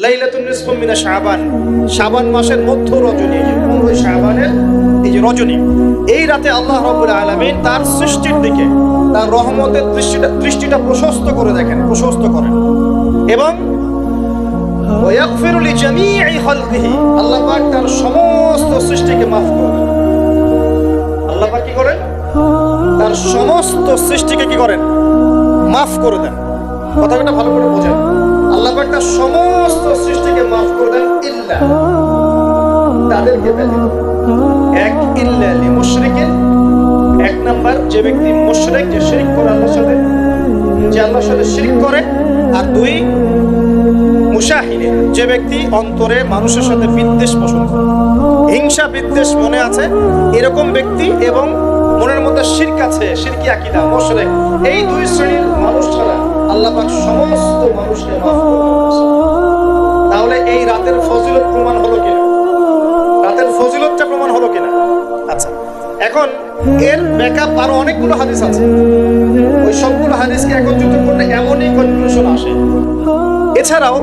লাইলাতুন নিসফু মিনা শাবান, শাবান মাসের মধ্য রজনী, 15 শাবানের এই যে রজনী, এই রাতে আল্লাহ রাব্বুল আলামিন তার সৃষ্টির দিকে তার রহমতের দৃষ্টিটা প্রশস্ত করে দেখেন, প্রশস্ত করেন এবং ওয়াগফিরু লিজামিই খালকিহি, আল্লাহ পাক তার সমস্ত সৃষ্টিকে মাফ করেন। আল্লাহ পাক কি করেন? তার সমস্ত সৃষ্টিকে কি করেন? মাফ করে দেন। কথাটা ভালো করে বোঝেন, আল্লাহ পাক তার সমস্ত সৃষ্টিকে মাফ করে দেন ইল্লা, তাদেরকে ব্যতীত। এক, ইল্লা লিমুশরিকিন, এক নাম্বার যে ব্যক্তি মুশরিক, যে শিরক করে আল্লাহর সাথে, যে আল্লাহর সাথে শিরক করে। আর দুই, মুশাহিদিন, যে ব্যক্তি অন্তরে মানুষের সাথে বিদ্বেষ পোষণ করে, হিংসা বিদ্বেষ মনে আছে এরকম ব্যক্তি, এবং মনের মধ্যে শিরক আছে, শিরকি আকীদা, মুশরিক, এই দুই শ্রেণীর মানুষ ছাড়া আল্লাহ পাক সমস্ত মানুষকে মাফ করে দেন। তাহলে এই রাতের ফজিলত প্রমাণ হলো কিনা? রাতের ফজিলতটা প্রমাণ হলো কিনা? আচ্ছা, এখন এর ব্যাকআপ আরো অনেকগুলো হাদিস আছে, ওই সবগুলো হাদিসকে একত্রিত করলে এমনই কনক্লুশন আসে। এছাড়াও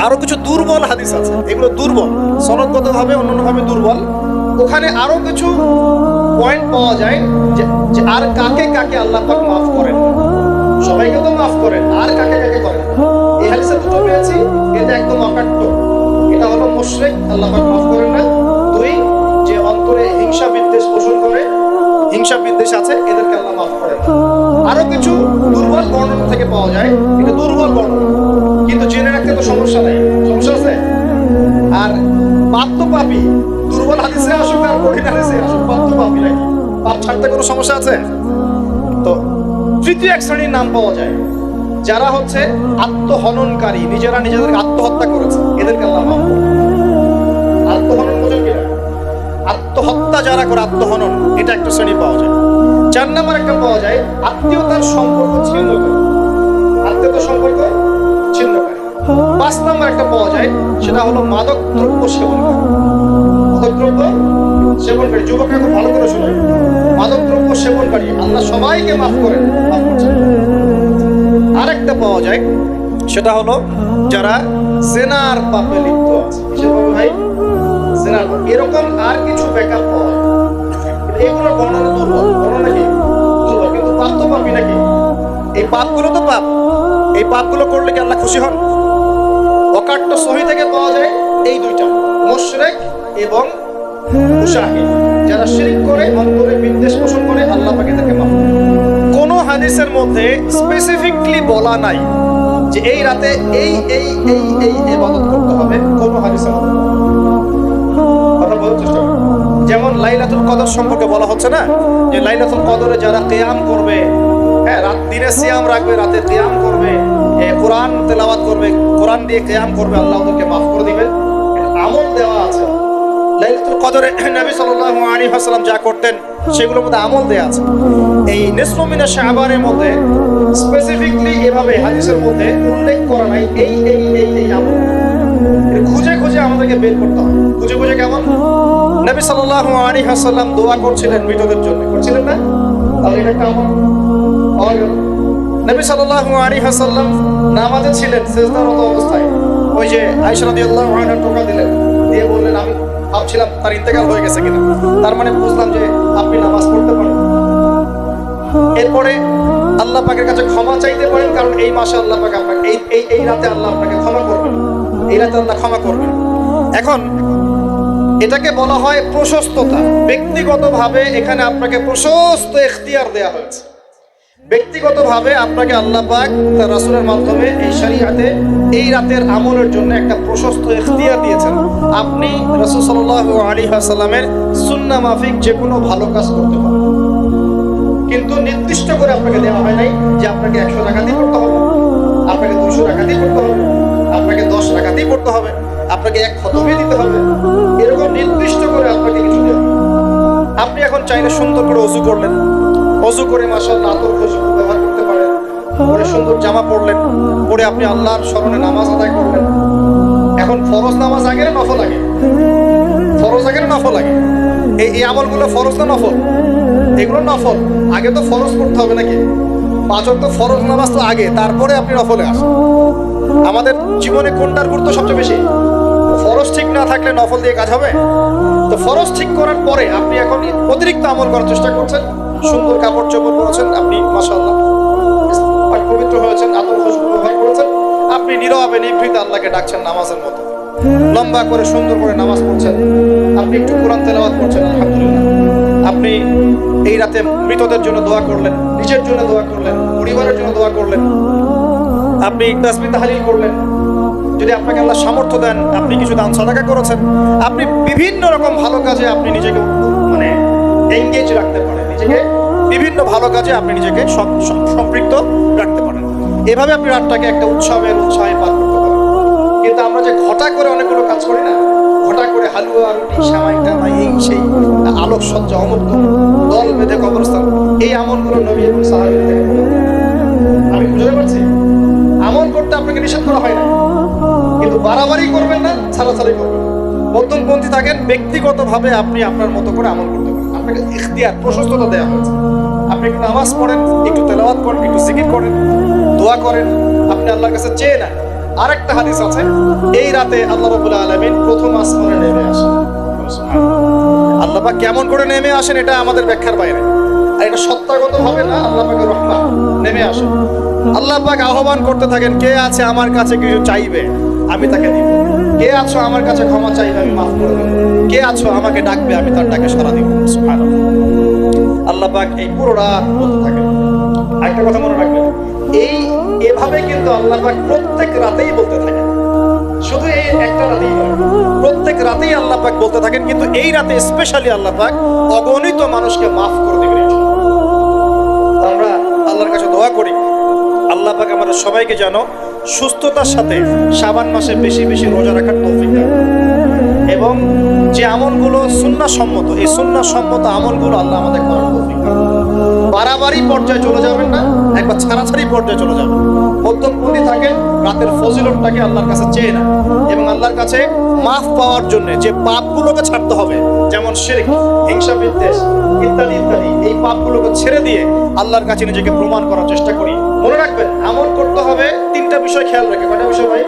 আরো কিছু দুর্বল হাদিস আছে, এগুলো দুর্বল, সনদগতভাবে অন্যান্যভাবে দুর্বল। ওখানে আরো কিছু পয়েন্ট পাওয়া যায় যে আর কাকে কাকে আল্লাহ পাক মাফ করেন। সবাইকে তো মাফ করেন, আর কাকে কাকে করেন। এই হাদিসে দুটো পেয়েছি, এটা একদম অকাট্য। এটা হলো মুশরিক, আল্লাহ পাক মাফ করেন না। দুই, যে অন্তরে হিংসা বিদ্বেষ পোষণ করে, হিংসা বিদ্বেষ আছে, এদেরকে আল্লাহ মাফ করেন না। আরো কিছু দুর্বল বর্ণনা থেকে পাওয়া যায়, এটা দুর্বল বর্ণনা, কিন্তু জেনে রাখতে তো সমস্যা নাই, সমস্যা আছে। আর পাপ তো পাপী, দুর্বল হাদিসে আসুক আর কঠিন হাদিসে আসুক, পাপ তো পাপী নাকি, পাপ ছাড়তে কোনো সমস্যা আছে? তো তৃতীয় এক শ্রেণীর নাম পাওয়া যায়, যারা হচ্ছে আত্মহননকারী, নিজেরা নিজেদেরকে আত্মহত্যা করেছে, এদেরকে আল্লাহ মাফ করেন। আত্মহনন বোঝেন কিনা? আত্মহত্যা যারা করে, আত্মহনন, এটা একটা শ্রেণী পাওয়া যায়। 4 নম্বর একটা পাওয়া যায় আত্মীয়তার সম্পর্ক ছিন্নকারী, আত্মীয়তার সম্পর্ক ছিন্নকারী। 5 নম্বর একটা পাওয়া যায়, সেটা হলো মাদক দ্রব্য সেবনকারী। মাদক দ্রব্য সেবনকারী, যুবকরা খুব ভালো করে শোনেন, মাদক দ্রব্য সেবনকারী আল্লাহ সবাইকে মাফ করেন, মাফ করছেন। আরেকটা পাওয়া যায়, সেটা হলো যারা জেনার পাপে লিপ্ত আছে, কিসের ভাই? জেনার পাপ। এরকম আর কিছু ব্যাকআপ পাওয়া যায়, এগুলো বর্ণনা দুর্বল, বর্ণনা কি দুর্বল, কিন্তু পাপ তো পাপই নাকি? এই পাপগুলো তো পাপ, এই পাপগুলো করলে কি আল্লাহ খুশি হন? অকাট্য সহি থেকে পাওয়া যায় এই দুইটা, মুশরিক এবং মুশাহিদ, যারা শিরক করে, অন্তরে বিদ্বেষ পোষণ করে, আল্লাহ পাক এদেরকে মাফ করেন। কোন হাদিসের মধ্যে স্পেসিফিকলি বলা নাই যে এই রাতে এই এই এই এই ইবাদত করতে হবে, কোন হাদিসের মধ্যে কথা বলার চেষ্টা করুন। যেমন লাইলাতুল কদর সম্পর্কে বলা হচ্ছে না, যে লাইলাতুল কদরে যারা কিয়াম করবে, হ্যাঁ, রাত দিনে সিয়াম রাখবে, রাতে কিয়াম করবে, কোরআন তেলাওয়াত করবে, কোরআন দিয়ে কিয়াম করবে, আল্লাহ ওদেরকে মাফ করে দিবেন, আমল দেওয়া আছে। লাইলাতুল কদরে নবী সাল্লাল্লাহু আলাইহি ওয়াসাল্লাম যা করতেন সেগুলোর মধ্যে আমল দেয়া আছে। এই নিসফু মিনা শাবানের মধ্যে স্পেসিফিকলি এভাবে হাদিসের মধ্যে উল্লেখ করা নাই এই এই এই এই আমল। খুঁজে খুঁজে আমাদেরকে বের করতে হবে, খুঁজে খুঁজে। কেমন? নবী সাল্লাল্লাহু আলাইহি ওয়াসাল্লাম দোয়া করছিলেন মৃতদের জন্য, করছিলেন না? তাহলে এটা একটা আমল পাওয়া গেল। নবী সাল্লাল্লাহু আলাইহি ওয়াসাল্লাম নামাজে ছিলেন, সিজদারত অবস্থায় ওই যে আয়েশা রাদিয়াল্লাহু আনহা টোকা দিলেন, দিয়ে বললেন আমি ভাবছিলাম তার ইন্তেকাল হয়ে গেছে কিনা, তার মানে বুঝলাম যে আপনি নামাজ পড়তে পারেন। এরপরে আল্লাহ পাকের কাছে ক্ষমা চাইতে পারেন, কারণ এই মাসে আল্লাহ পাক আপনাকে এই রাতে আল্লাহ আপনাকে ক্ষমা করবেন, এই রাতে আল্লাহ ক্ষমা করবেন। এখন এটাকে বলা হয় প্রশস্ততা। ব্যক্তিগতভাবে এখানে আপনাকে প্রশস্ত ইখতিয়ার দেয়া হয়েছে, ব্যক্তিগতভাবে আপনাকে আল্লাহ পাক তার রাসূলের মাধ্যমে এই শরীয়তে এই রাতের আমলের জন্য একটা প্রশস্ত ইখতিয়ার দিয়েছেন। আপনি রাসূল সাল্লাল্লাহু আলাইহি ওয়াসাল্লামের সুন্নাহ মাফিক যে কোনো ভালো কাজ করতে পারেন, কিন্তু নির্দিষ্ট করে আপনাকে দেওয়া হয় নাই যে আপনাকে 100 রাকাতই পড়তে হবে, আপনাকে 200 রাকাতই পড়তে হবে, আপনাকে 10 রাকাতই পড়তে হবে, আপনাকে 1 খতমই দিতে হবে, এরকম নির্দিষ্ট করে আপনাকে কিছু দেওয়া। আপনি এখন চাইলে সুন্দর করে ওযু করলেন, ওযু করে মাশাআল্লাহ আতর খুশবু ব্যবহার করতে পারেন, পরে সুন্দর জামা পরলেন, পরে আপনি আল্লাহর স্মরণে নামাজ আদায় করলেন। এখন ফরজ নামাজ আগে না নফল আগে? ফরজ আগে না নফল আগে? এই আমলগুলো ফরজ না নফল? এগুলো নফল। আগে তো ফরজ করতে হবে নাকি? 5 ওয়াক্ত ফরজ নামাজ তো আগে, তারপরে আপনি নফলে আসেন। আমাদের জীবনে কোনটার গুরুত্ব সবচেয়ে বেশি? ফরজ ঠিক না থাকলে নফল দিয়ে কাজ হবে? তো ফরজ ঠিক করার পরে আপনি এখন অতিরিক্ত আমল করার চেষ্টা করছেন, সুন্দর কাপড় চোপড় পরেছেন, আপনি মাশাআল্লাহ পবিত্র হয়েছেন, আদর খুশবু ব্যবহার করেছেন, আপনি নীরবে নিভৃত আল্লাহকে ডাকছেন নামাজের মতো, লম্বা করে সুন্দর করে নামাজ পড়ছেন, আপনি একটু কোরআন তেলাওয়াত করছেন, আলহামদুলিল্লাহ। আপনি এই রাতে মৃতদের জন্য দোয়া করলেন, নিজের জন্য দোয়া করলেন, পরিবারের জন্য দোয়া করলেন, আপনি তাসবিহ তাহলিল করলেন, যদি আপনাকে আল্লাহ সামর্থ্য দেন আপনি কিছু দান সাদাকা করেছেন, আপনি বিভিন্ন রকম ভালো কাজে আপনি নিজেকে মানে এঙ্গেজ রাখতে পারেন, নিজেকে বিভিন্ন ভালো কাজে আপনি নিজেকে সম্পৃক্ত রাখতে পারেন। এভাবে আপনি রাতটাকে একটা উৎসবে পার করতে পারেন। কিন্তু আমরা যে ঘটা করে অনেকগুলো কাজ করি না, ঘটা করে হালুয়া রুটি সামাই টামাই এই সেই আলোকসজ্জা অমুক দল বেঁধে কবরস্থান, এই আমলগুলো নবী এবং সাহাবীদের থেকে আমি বুঝতে পারছি। আমল করতে আপনাকে নিষেধ করা হয় না, কিন্তু বাড়াবাড়ি করবেন না, ছাড়াছাড়ি করবেন। মধ্যমপন্থী থাকেন, ব্যক্তিগতভাবে আপনি আপনার মতো করে আমল করতে পারেন। আপনাকে ইখতিয়ার প্রশস্ততা দেওয়া হয়েছে, আপনি একটু নামাজ পড়েন, একটু তেলাওয়াত করেন, একটু জিকির করেন, দোয়া করেন, আপনি আল্লাহর কাছে চেয়ে নেন। আরেকটা হাদিস আছে, এই রাতে আল্লাহ রাব্বুল আলামিন প্রথম আসমানে নেমে আসেন। আল্লাহ পাক কেমন করে নেমে আসেন এটা আমাদের ব্যাখ্যার বাইরে, আর এটা সত্তাগতভাবে না, আল্লাহ পাকের রহমত নেমে আসেন। আল্লাহ পাক আহ্বান করতে থাকেন, কে আছে আমার কাছে কিছু চাইবে আমি তাকে দিব, কে আছো আমার কাছে ক্ষমা চাইবে আমি মাফ করে দেব, কে আছো আমাকে ডাকবে আমি তার ডাকে সাড়া দিব। সুবহানাল্লাহ। আল্লাহ পাক এই পুরো রাত বলতে থাকেন। একটা কথা মনে রাখবেন, এভাবে কিন্তু আল্লাহ পাক প্রত্যেক রাতেই বলতে থাকেন, শুধু এই একটা রাতেই নয়, প্রত্যেক রাতেই আল্লাহ পাক বলতে থাকেন। কিন্তু এই রাতে স্পেশালি আল্লাহ পাক অগণিত মানুষকে মাফ করে দেবেন। আমরা আল্লাহর কাছে দোয়া করি আল্লাহ পাক আমাদের সবাইকে যেন সুস্থতার সাথে শাবান মাসে বেশি বেশি রোজা রাখার তৌফিক দেন, এবং যে আমলগুলো সুন্নাহ সম্মত, এই সুন্নাহ সম্মত আমলগুলো আল্লাহ আমাদের করার তৌফিক দেন। বাড়াবাড়ি পর্যায়ে চলে যাবেন না, একবার ছাড়াছাড়ি পর্যায়ে চলে যাবেন। মধ্যমপন্থী থাকেন, রাতের ফজিলতটাকে আল্লাহর কাছে চেয়ে না, এবং আল্লাহর কাছে মাফ পাওয়ার জন্য যে পাপগুলোকে ছাড়তে হবে, যেমন শিরক, হিংসা বিদ্বেষ ইত্যাদি ইত্যাদি, এই পাপগুলোকে ছেড়ে দিয়ে আল্লাহর কাছে নিজেকে প্রমাণ করার চেষ্টা করি। মনে রাখবেন, আমল করতে হবে তিনটা বিষয় খেয়াল রেখে। কয়টা বিষয় ভাই?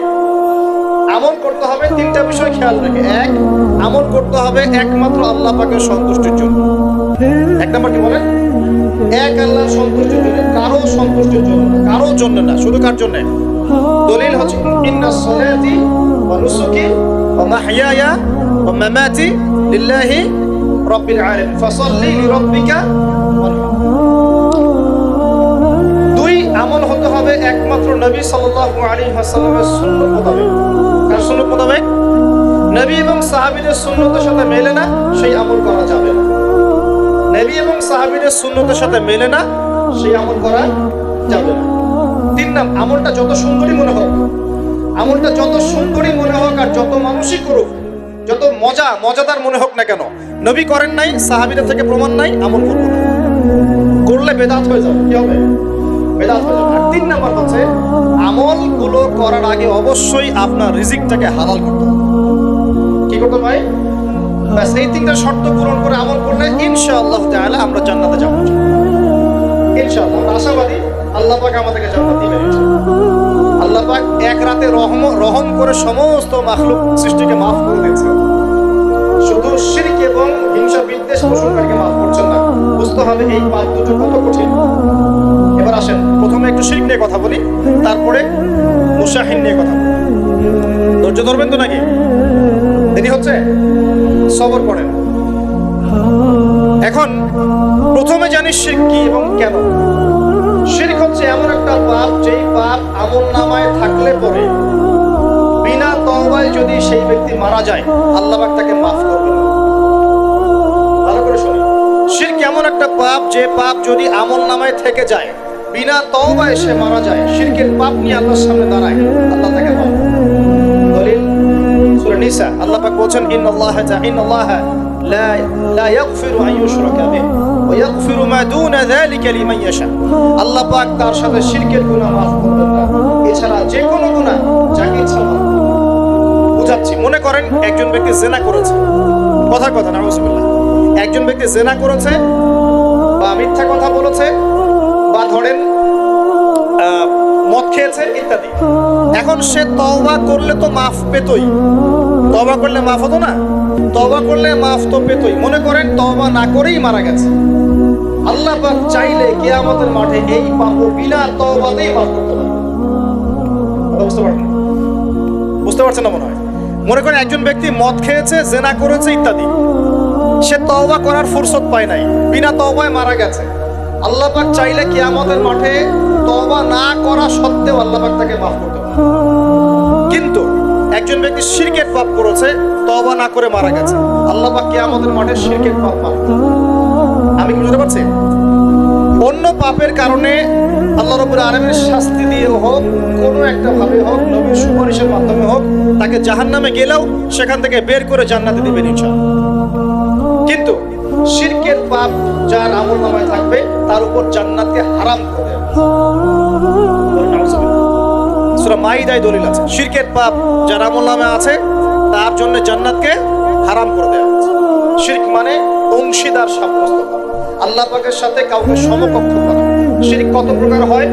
আমল করতে হবে তিনটা বিষয় খেয়াল রেখে। এক, আমল করতে হবে একমাত্র আল্লাহ পাকের সন্তুষ্টির জন্য। এক নম্বর কি বলেন? এক আল্লাহর সন্তুষ্টির জন্য, কারো সন্তুষ্টির জন্য না, কারো জন্য না। শুধু কার জন্য? দলিল হচ্ছে ইন্নাস সালাতি ওয়া নুসুকি ওয়া মাহইয়ায়া ওয়া মামাতি লিল্লাহি রাব্বিল আলামিন ফাসাল্লি লিরাব্বিকা ওয়ানহার। দুই, আমল হতে হবে একমাত্র নবী সাল্লাল্লাহু আলাইহি ওয়াসাল্লামের সুন্নাত মোতাবেক। কার সুন্নাত মোতাবেক? নবী এবং সাহাবীদের সুন্নতের সাথে মেলে না সেই আমল করা যাবে না। নবী এবং সাহাবীদের সুন্নতের সাথে মেলে না সেই আমল করা যাবে না। তিন নাম্বার, আমলটা যত সুন্দরী মনে হোক, আমলটা যত সুন্দরী মনে হোক আর যত মানুষই করুক, যত মজাদার মনে হোক না কেন, নবী করেন নাই, সাহাবীদের থেকে প্রমাণ নাই, আমল করবো না। করলে বেদাত হয়ে যাবে। কি হবে? বেদাত হয়ে যাবে। আর তিন নাম্বার হচ্ছে, আমলগুলো করার আগে অবশ্যই আপনার রিজিকটাকে হালাল করতে হবে। কি করতে ভাই? ব্যাস এই তিনটা শর্ত পূরণ করে আমল করলে ইনশাআল্লাহ তাআলা আমরা জান্নাতে যাব। ইনশাআল্লাহ আমরা আশাবাদী আল্লাহ পাক আমাদেরকে জান্নাত দিবেন। আল্লাহ পাক এক রাতে রহম করে সমস্ত মাখলুক সৃষ্টিকে মাফ করে দিয়েছেন, শুধু শিরক এবং হিংসা বিদ্বেষ পোষণকারীকে মাফ করছেন না। বুঝতে হবে এই পাপ দুটো কত কঠিন। এবার আসেন প্রথমে একটু শিরক নিয়ে কথা বলি, তারপরে মুশাহিন নিয়ে কথা বলি। ধৈর্য ধরবেন তো নাকি? দেরি হচ্ছে? সবর করেন। এখন প্রথমে জানি শিরক কি এবং কেন। শিরক হচ্ছে এমন একটা পাপ, যেই পাপ আমলনামায় থাকলে পরে বিনা তওবায় যদি সেই ব্যক্তি মারা যায়, আল্লাহ পাক তাকে মাফ করবেন না। ভালো করে শুনুন, শিরক এমন একটা পাপ, যে পাপ যদি আমলনামায় থেকে যায়, বিনা তওবায় সে মারা যায়, শিরকের পাপ নিয়ে আল্লাহর সামনে দাঁড়ায়, আল্লাহ তাকে মাফ করবেন। দলিল সূরা নিসা, আল্লাহ পাক বলেন ইন্নাল্লাহা লা ইয়াগফিরু আন ইউশরাকা বিহি ওয়া ইয়াগফিরু মা দুনা যালিকা লিমান ইয়াশা। আল্লাহ পাক তার সাথে শিরকের গুনাহ মাফ করবেন না, এছাড়া যে কোনো গুনাহ যাকে ইচ্ছা মাফ করবেন। বুঝাচ্ছি, মনে করেন একজন ব্যক্তি জিনা করেছে, কথা নাউজুবিল্লাহ, একজন ব্যক্তি জিনা করেছে বা মিথ্যা কথা বলেছে, বা ধরেন মদ খেয়েছে ইত্যাদি। এখন সে তওবা করলে তো মাফ পেতই, তওবা করলে মাফ হতো না? তওবা করলে মাফ তো পেতই। মনে করেন তওবা না করেই মারা গেছে, আল্লাহ পাক চাইলে কিয়ামতের মাঠে এই পাপ বিনা তওবাতেই মাফ করতে পারে। বুঝতে পারছেন? বুঝতে পারছেন না মনে হয়? মনে করেন একজন ব্যক্তি মদ খেয়েছে, জেনা করেছে ইত্যাদি, সে তওবা করার ফুরসত পায় নাই, বিনা তওবায় মারা গেছে। আল্লাহ পাক চাইলে কিয়ামতের মাঠে তওবা না করা সত্ত্বেও আল্লাহ পাক তাকে মাফ করতে পারে। কিন্তু একজন ব্যক্তি শিরকের পাপ করেছে, তওবা না করে মারা গেছে, আল্লাহ পাক কিয়ামতের মাঠে শিরকের পাপ মাফ করতে পারে। আমি কি বুঝতে পারছি? অন্য পাপের কারণে আল্লাহ রাব্বুল আলামিন শাস্তি দিয়ে হোক, কোনো একটা ভাবে হোক, নবীর সুপারিশের মাধ্যমে হোক, তাকে জাহান্নামে গেলেও সেখান থেকে বের করে জান্নাতে দিবেন ইনশাআল্লাহ। কিন্তু শিরকের পাপ যার আমলনামায় থাকবে তার উপর জান্নাতকে হারাম করে দেওয়া। সূরা মাইদায় দলিল আছে, শিরকের পাপ যার আমলনামায় আছে তার জন্য জান্নাতকে হারাম করে দেওয়া হয়েছে। শিরক মানে অংশীদার সাব্যস্ত করা, আল্লাহ পাকের সাথে কাউকে সমকক্ষ করা। শিরক কত প্রকার হয়?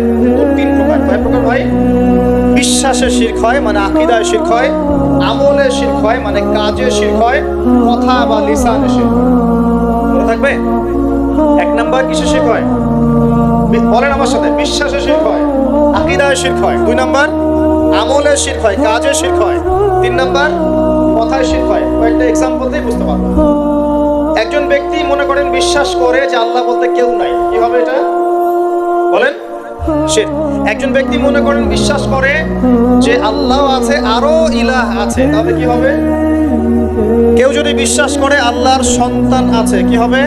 তিন প্রকার। কয় প্রকার হয়? বিশ্বাসে শিরক হয়, মানে আকীদায় শিরক হয়। আমলে শিরক হয়, মানে কাজে শিরক হয়। কথা বা লিসানে শিরক হয়। মনে থাকবে? এক নাম্বার কিসে শিরক হয়? বলেন আমার সাথে। বিশ্বাসে শিরক হয়, আকীদায় শিরক হয়। দুই নাম্বার আমলে শিরক হয়, কাজে শিরক হয়। তিন নাম্বার কথায় শিরক হয়। কয়েকটা এক্সাম্পল দিয়ে বুঝতে পারবো। একজন ব্যক্তি মনে করেন বিশ্বাস করে যে আল্লাহ বলতে কেউ নাই, কি হবে এটা? বলেন। শিরক। একজন ব্যক্তি মনে করেন বিশ্বাস করে যে আল্লাহ আছে, আরো ইলাহ আছে, তাহলে কি হবে? কেউ যদি বিশ্বাস করে আল্লাহর সন্তান আছে, কি হবে?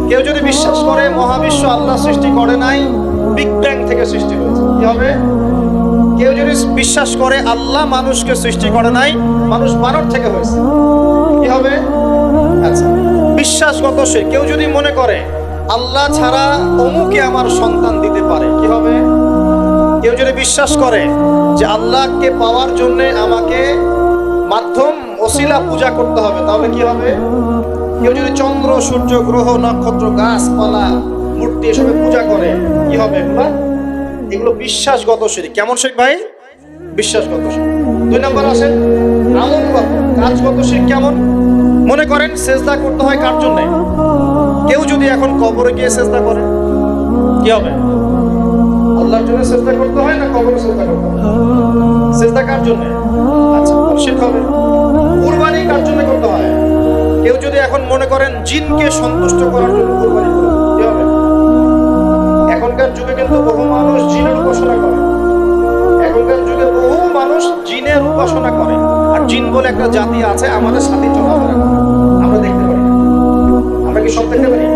কেউ যদি বিশ্বাস করে মহাবিশ্ব আল্লাহ সৃষ্টি করে নাই, বিগ ব্যাং থেকে সৃষ্টি হয়েছে, কি হবে? কেউ যদি বিশ্বাস করে আল্লাহ মানুষকে সৃষ্টি করে নাই, মানুষ বানর থেকে হয়েছে, কি হবে? আচ্ছা, বিশ্বাসগত শিরক। কেউ যদি মনে করে আল্লাহ ছাড়া অমুকে আমার সন্তান দিতে পারে, কি হবে? কেউ যদি বিশ্বাস করে যে আল্লাহকে পাওয়ার জন্য আমাকে মাধ্যম ওসিলা পূজা করতে হবে, তাহলে কি হবে? কেউ যদি চন্দ্র, সূর্য, গ্রহ, নক্ষত্র, গাছপালা, মূর্তি এসবে পূজা করে, কি হবে? এগুলো বিশ্বাসগত শিরক। কেমন শিরক ভাই? বিশ্বাসগত শিরক। দুই নম্বর আসে আমলগত, কাজগত শিরক। কেমন? মনে করেন সেজদা করতে হয় কার জন্য? কেউ যদি এখন কবরে গিয়ে সেজদা করে, কি হবে? আল্লাহর জন্য সেজদা করতে হয় না কবরে সেজদা করতে হয়? সেজদা কার জন্য? আচ্ছা, শিরক হবে। কুরবানি কার জন্য করতে হয়? কেউ যদি এখন মনে করেন জিনকে সন্তুষ্ট করার জন্য কুরবানি করে, কি হবে? এখনকার যুগে কিন্তু বহু মানুষ জিনের উপাসনা করে। এখনকার যুগে বহু মানুষ জিনের উপাসনা করে। আর জিন বলে একটা জাতি আছে আমাদের সাথে চলাফেরা করে, আমরা দেখতে পারি। আমরা কি সব দেখতে পারি?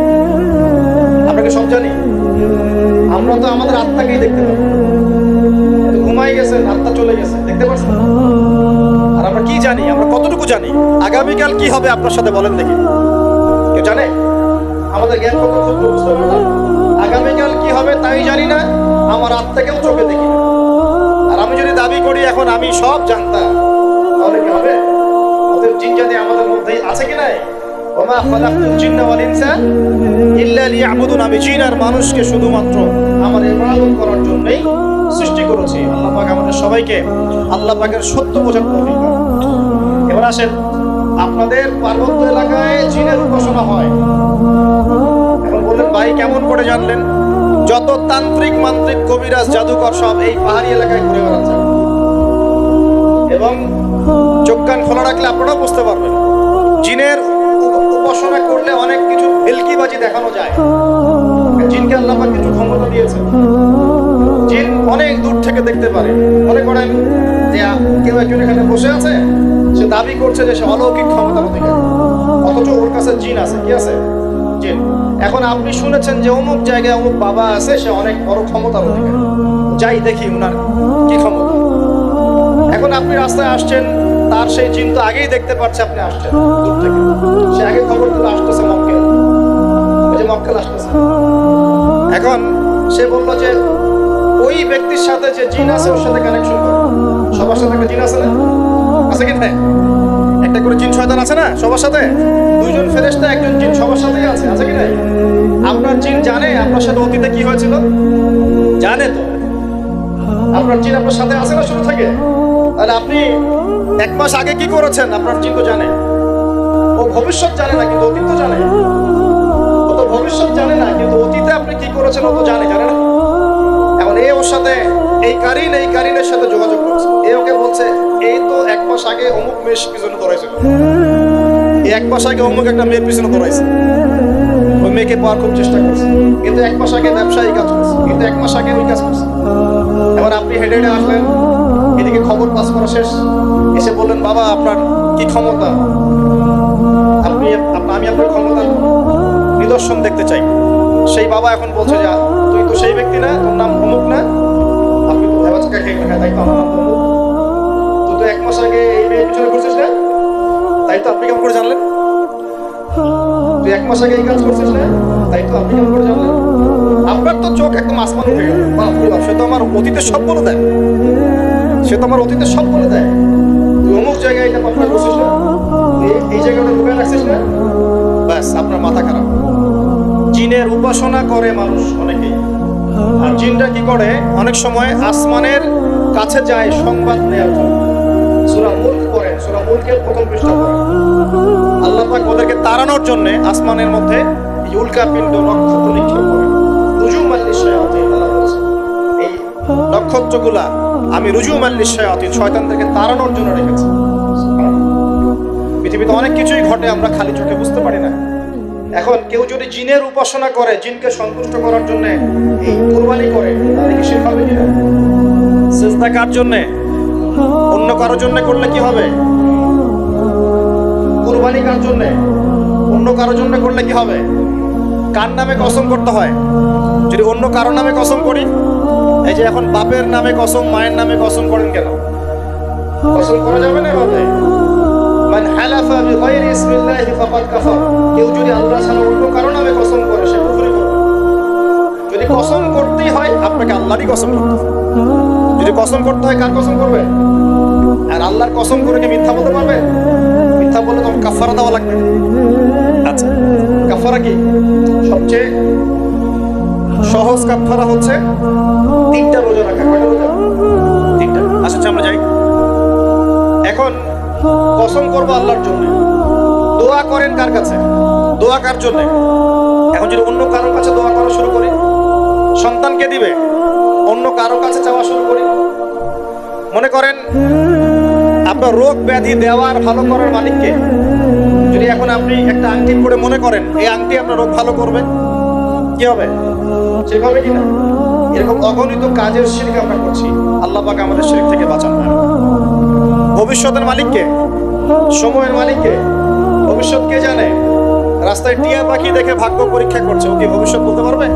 আমরা কি সব জানি? আমরা তো আমাদের আত্মাকেই দেখতে পারি। ঘুমাই গেছেন, আত্মা চলে গেছে, দেখতে পাচ্ছেন? আর আমরা কি জানি? আমরা কতটুকু জানি? আগামীকাল কি হবে আপনার সাথে বলেন দেখি, কেউ জানে? আমাদের জ্ঞান কত ক্ষুদ্র, বুঝতে পারলাম। আগামীকাল কি হবে তাই জানি না, আমার আত্মাকেও চোখে দেখি না। আর আমি যদি দাবি করি এখন আমি সব জানতাম, তাহলে কি হবে? ওদের জিন জাতি আমাদের মধ্যে আছে কি নাই? ওমা খালাকতুল জিন্না ওয়াল ইনসা ইল্লা লিয়াবুদুন। আমি জিন আর মানুষকে শুধুমাত্র আমার ইবাদত করার জন্যই সৃষ্টি করেছি। আল্লাহ পাক আমাদের সবাইকে আল্লাহ পাকের সত্য বোঝার তৌফিক দান। এবার আসেন, আপনাদের পার্বত্য এলাকায় জিনের উপাসনা হয়। এখন বললেন ভাই কেমন করে জানলেন? যত তান্ত্রিক, মান্ত্রিক, কবিরাজ, জাদুকর সব এই পাহাড়ি এলাকায় ঘুরে বেড়াচ্ছে। এবং চোখ কান খোলা রাখলে আপনারাও বুঝতে পারবেন, জিনের উপাসনা করলে অনেক কিছু ভেলকিবাজি দেখানো যায়। জিনকে আল্লাহ পাক কিছু ক্ষমতা দিয়েছে। জিন অনেক দূর থেকে দেখতে পারে। মনে করেন যে কেউ একজন এখানে বসে আছে, সে দাবি করছে যে সে অলৌকিক ক্ষমতার অধিকারী, অথচ ওর কাছে জিন আছে। কি আছে? জিন। এখন আপনি শুনেছেন যে অমুক জায়গায় অমুক বাবা আছে, সে অনেক বড় ক্ষমতার অধিকারী, যাই দেখি উনার কি ক্ষমতা। এখন আপনি রাস্তায় আসছেন, তার সেই জিন তো আগেই দেখতে পাচ্ছে আপনি আসছেন দূর থেকে, সে আগে খবর দিল আসতেছে মক্কেল, ওই যে মক্কেল আসতেছে। এখন সে বললো যে ওই ব্যক্তির সাথে যে জিন আছে ওর সাথে কানেকশন করে। সবার সাথে একটা জিন আছে না? আছে কি না? একটা করে জিন শয়তান আছে না সবার সাথে? দুইজন ফেরেশতা, একজন জিন সবার সাথেই আছে, আছে কি না? আপনার জিন জানে আপনার সাথে অতীতে কি হয়েছিল? জানে তো। আপনার জিন আপনার সাথে আছে না শুরু থেকে? তাহলে আপনি 1 মাস আগে কি করেছেন আপনার জিন তো জানে। ও ভবিষ্যৎ জানে না কিন্তু অতীত তো জানে। ও তো ভবিষ্যৎ জানে না কিন্তু অতীতে আপনি কি করেছেন ও তো জানে না? এখন ওর সাথে এই কারিনের সাথে যোগাযোগ করছে। ওকে বলছে এই তো 1 মাস আগে অমুক মেয়ের পিছনে দৌড়াইছিল, এই 1 মাস আগে অমুক একটা মেয়ের পিছনে দৌড়াইছে, ওই মেয়েকে পাওয়ার খুব চেষ্টা করছে, কিন্তু 1 মাস আগে ব্যবসায়ী কাজ করছে, কিন্তু 1 মাস আগে ওই কাজ করছে। এবার আপনি হেঁটে হেঁটে আসলেন, এদিকে খবর পাস করা শেষ, এসে বললেন বাবা আপনার কি ক্ষমতা, আমি আপনার ক্ষমতার নিদর্শন দেখতে চাই। সেই বাবা এখন বলছে যে তুই তো সেই ব্যক্তি না, তোর নাম অমুক না, আপনি তো দেবাচকা খেয়ে খায়, তাই তো আমার নাম অমুক, তুই তো 1 মাস আগে এই মেয়ের পিছনে ঘুরছিস না, তাই তো আপনি কেমন করে জানলেন? তুই 1 মাস আগে এই কাজ করছিস না, তাই তো আপনি কেমন করে জানলেন? আপনার তো চোখ একদম আসমান উঠে গেল, সে তো আমার অতীতের সব বলে দেয়, তুই অমুক জায়গায় এটা পাপনা করছিস না, এই জায়গাটা লুকিয়ে রাখছিস না, ব্যাস আপনার মাথা খারাপ। জিনের উপাসনা করে মানুষ অনেকেই, আর জিনটা কি করে অনেক সময় আসমানের কাছে যায় সংবাদ নেওয়ার জন্য। সূরা মুলক পড়ে, সূরা মুলকের প্রথম পৃষ্ঠা পড়ে, আল্লাহ পাক ওদেরকে তাড়ানোর জন্য আসমানের মধ্যে এই উল্কাপিণ্ড নক্ষত্র নিক্ষেপ করে। রুজুমান লিশ-শায়াতিন, আল্লাহ বলেছেন এই নক্ষত্রগুলা আমি রুজুমান লিশ-শায়াতিন, শয়তানদেরকে তাড়ানোর জন্য রেখেছি। পৃথিবীতে অনেক কিছুই ঘটে আমরা খালি চোখে বুঝতে পারি না। এখন কেউ যদি জিনের উপাসনা করে, জিনকে সন্তুষ্ট করার জন্য এই কুরবানি করে, তাহলে কি শিরক হবে কিনা? সিজদা কার জন্য? অন্য কারোর জন্য করলে কি হবে? কুরবানি কার জন্য? অন্য কারোর জন্য করলে কি হবে? কার নামে কসম করতে হয়? যদি অন্য কারোর নামে কসম করি, এই যে এখন বাপের নামে কসম, মায়ের নামে কসম করেন কেন? কসম করা যাবে না এভাবে। মান হালাফা বিগাইরি ইসমিল্লাহি ফাকাদ কাফার, কেউ যদি আল্লাহ ছাড়া অন্য কারো নামে কসম করে সে কুফরি করবে। যদি কসম করতেই হয় আপনাকে আল্লাহরই কসম করতে হবে। যদি কসম করতে হয় কার কসম করবে? আর আল্লাহর কসম করে কি মিথ্যা বলতে পারবে? মিথ্যা বললে তখন কাফারা দেওয়া লাগবে। আচ্ছা, কাফারা কি? সবচেয়ে সহজ কাফারা হচ্ছে 3টা রোজা রাখা। কয়টা রোজা? 3টা। আচ্ছা আমরা যাই। এখন কসম করবো আল্লাহর জন্য, দোয়া করেন কার কাছে? দোয়া কার জন্য? এখন যদি অন্য কারোর কাছে দোয়া করা শুরু করি, সন্তানকে দিবে, অন্য কারো কাছে চাওয়া শুরু করি, মনে করেন আপনার রোগ ব্যাধি দেওয়ার ভালো করার মালিককে, যদি এখন আপনি একটা আংটি পরে মনে করেন এই আংটি আপনার রোগ ভালো করবে, কি হবে? ঠিক হবে কিনা? এরকম অগণিত কাজের শিরক আমরা করছি। আল্লাহ পাক আমাদের শিরক থেকে বাঁচান। ভবিষ্যতের মালিককে, সময়ের মালিককে, ভবিষ্যৎ কে জানে? রাস্তায় টিয়া পাখি দেখে ভাগ্য পরীক্ষা করছে, ও কি ভবিষ্যৎ বলতে পারবে?